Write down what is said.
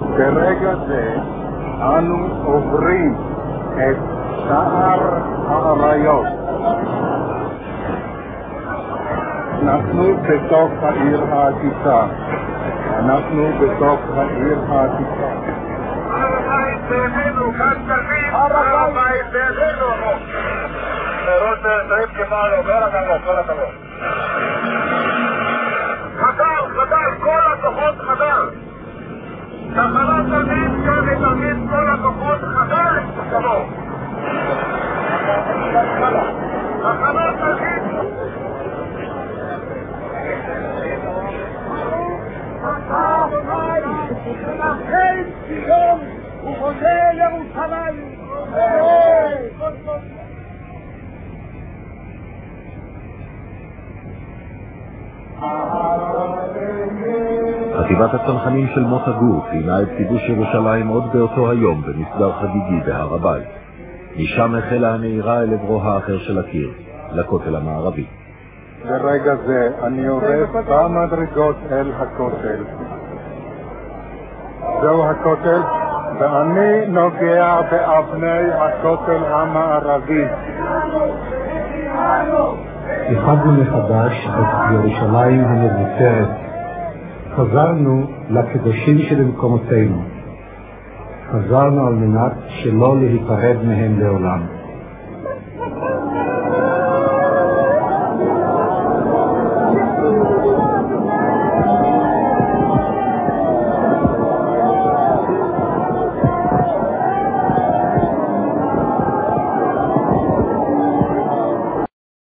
ברגע זה אנו עוברים את שער האריות. אנחנו בתוך העיר העתיקה. אנחנו בתוך העיר העתיקה. הר-הבית בידינו, כאן תבין, הר-הבית בידינו. נרות שרים כמעלה, כל הכבוד, כל הכבוד. חדל, כל הכוחות חדל. תחנת תמיד, כן, תמיד כל הכוחות חדל, כבוד. תחנת תמיד. מלאכי ציון ובונה ירושלים. חטיבת הצנחנים של מוטה גור ציינה את כיבוש ירושלים עוד באותו היום במסדר חגיגי בהר הבית. משם החלה הנהירה אל עברו האחר של הקיר, לכותל המערבי. ברגע זה אני יורד במדרגות אל הכותל. זהו הכותל, ואני נוגע באבני הכותל המערבי. איחדנו מחדש את ירושלים המבוצרת. חזרנו לקדושים שבמקומותינו. חזרנו על מנת שלא להיפרד מהם לעולם.